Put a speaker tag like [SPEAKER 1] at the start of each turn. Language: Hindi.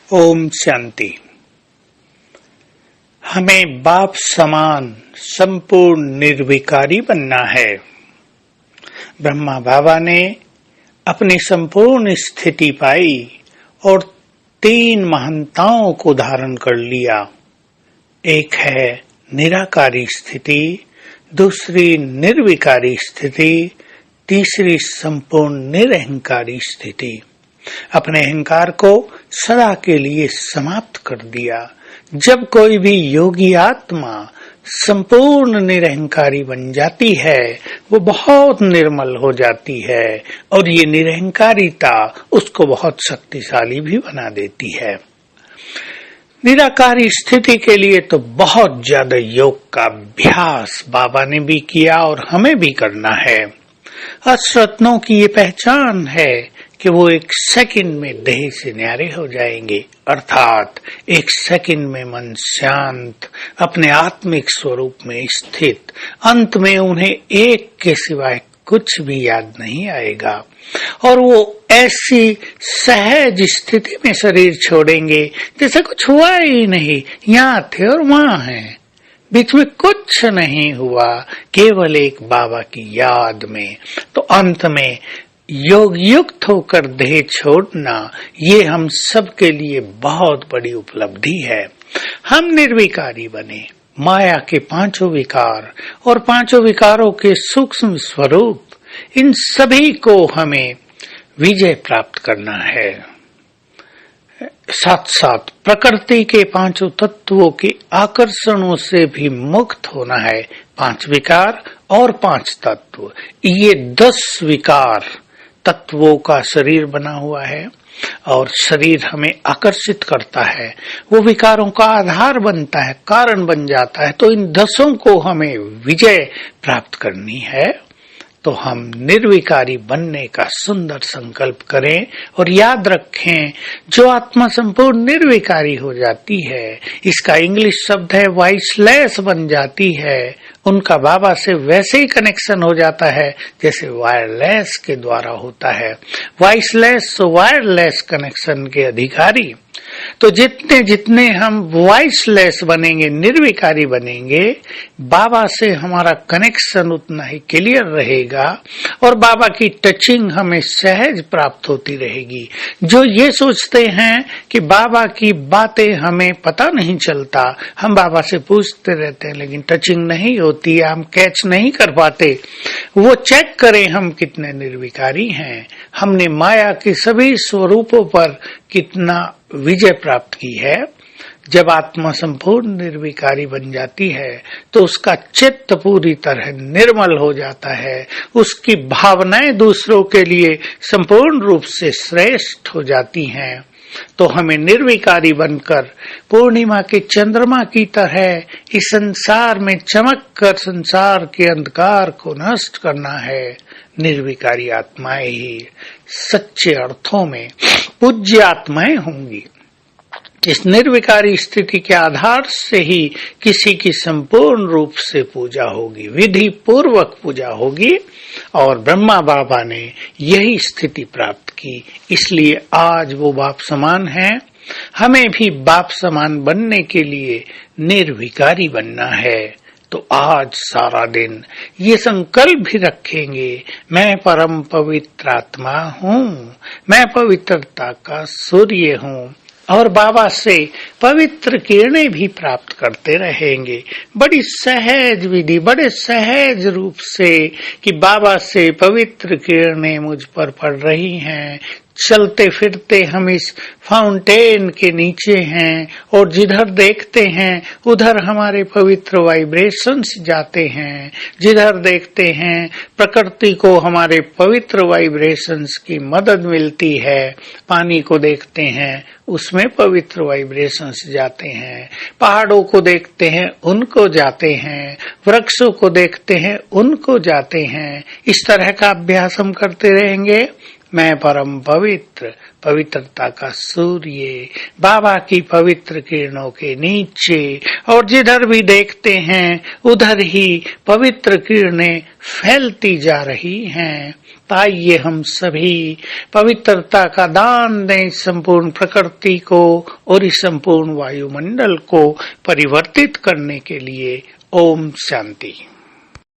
[SPEAKER 1] ओम शांति। हमें बाप समान संपूर्ण निर्विकारी बनना है। ब्रह्मा बाबा ने अपनी संपूर्ण स्थिति पाई और 3 महानताओं को धारण कर लिया। एक है निराकारी स्थिति, दूसरी निर्विकारी स्थिति, तीसरी संपूर्ण निरहंकारी स्थिति। अपने अहंकार को सदा के लिए समाप्त कर दिया। जब कोई भी योगी आत्मा संपूर्ण निरहंकारी बन जाती है, वो बहुत निर्मल हो जाती है और ये निरहंकारिता उसको बहुत शक्तिशाली भी बना देती है। निराकारी स्थिति के लिए तो बहुत ज्यादा योग का अभ्यास बाबा ने भी किया और हमें भी करना है। अष्टरत्नों की ये पहचान है कि वो 1 सेकंड में देह से न्यारे हो जाएंगे, अर्थात 1 सेकंड में मन शांत, अपने आत्मिक स्वरूप में स्थित। अंत में उन्हें एक के सिवाय कुछ भी याद नहीं आएगा और वो ऐसी सहज स्थिति में शरीर छोड़ेंगे जैसे कुछ हुआ ही नहीं, यहाँ थे और वहाँ हैं, बीच में कुछ नहीं हुआ, केवल एक बाबा की याद में। तो अंत में योग युक्त होकर देह छोड़ना, ये हम सब के लिए बहुत बड़ी उपलब्धि है। हम निर्विकारी बने। माया के 5 विकार और 5 विकारों के सूक्ष्म स्वरूप, इन सभी को हमें विजय प्राप्त करना है। साथ साथ प्रकृति के 5 तत्वों के आकर्षणों से भी मुक्त होना है। 5 विकार और 5 तत्व, ये 10 विकार तत्वों का शरीर बना हुआ है और शरीर हमें आकर्षित करता है। वो विकारों का आधार बनता है, कारण बन जाता है। तो इन 10 को हमें विजय प्राप्त करनी है। तो हम निर्विकारी बनने का सुंदर संकल्प करें और याद रखें, जो आत्मा संपूर्ण निर्विकारी हो जाती है, इसका इंग्लिश शब्द है वॉइसलेस बन जाती है, उनका बाबा से वैसे ही कनेक्शन हो जाता है जैसे वायरलेस के द्वारा होता है। वॉइसलेस तो वायरलेस कनेक्शन के अधिकारी। तो जितने जितने हम वॉइसलेस बनेंगे, निर्विकारी बनेंगे, बाबा से हमारा कनेक्शन उतना ही क्लियर रहेगा और बाबा की टचिंग हमें सहज प्राप्त होती रहेगी। जो ये सोचते हैं कि बाबा की बातें हमें पता नहीं चलता, हम बाबा से पूछते रहते हैं लेकिन टचिंग नहीं होती, हम कैच नहीं कर पाते, वो चेक करें हम कितने निर्विकारी हैं। हमने माया के सभी स्वरूपों पर कितना विजय प्राप्त की है। जब आत्मा संपूर्ण निर्विकारी बन जाती है तो उसका चित्त पूरी तरह निर्मल हो जाता है, उसकी भावनाएं दूसरों के लिए संपूर्ण रूप से श्रेष्ठ हो जाती हैं। तो हमें निर्विकारी बनकर पूर्णिमा के चंद्रमा की तरह इस संसार में चमक कर संसार के अंधकार को नष्ट करना है। निर्विकारी आत्माएं ही सच्चे अर्थों में पूज्य आत्माएं होंगी। इस निर्विकारी स्थिति के आधार से ही किसी की संपूर्ण रूप से पूजा होगी, विधि पूर्वक पूजा होगी और ब्रह्मा बाबा ने यही स्थिति प्राप्त की। इसलिए आज वो बाप समान हैं। हमें भी बाप समान बनने के लिए निर्विकारी बनना है। तो आज सारा दिन ये संकल्प भी रखेंगे, मैं परम पवित्र आत्मा हूँ, मैं पवित्रता का सूर्य हूँ और बाबा से पवित्र किरणें भी प्राप्त करते रहेंगे। बड़ी सहज विधि, बड़े सहज रूप से कि बाबा से पवित्र किरणें मुझ पर पड़ रही हैं। चलते फिरते हम इस फाउंटेन के नीचे हैं और जिधर देखते हैं उधर हमारे पवित्र वाइब्रेशंस जाते हैं। जिधर देखते हैं प्रकृति को हमारे पवित्र वाइब्रेशंस की मदद मिलती है। पानी को देखते हैं उसमें पवित्र वाइब्रेशंस जाते हैं। पहाड़ों को देखते हैं उनको जाते हैं। वृक्षों को देखते हैं उनको जाते हैं। इस तरह का अभ्यास हम करते रहेंगे। मैं परम पवित्र, पवित्रता का सूर्य, बाबा की पवित्र किरणों के नीचे और जिधर भी देखते हैं उधर ही पवित्र किरणें फैलती जा रही हैं। आइए हम सभी पवित्रता का दान दें संपूर्ण प्रकृति को और इस संपूर्ण वायुमंडल को परिवर्तित करने के लिए। ओम शांति।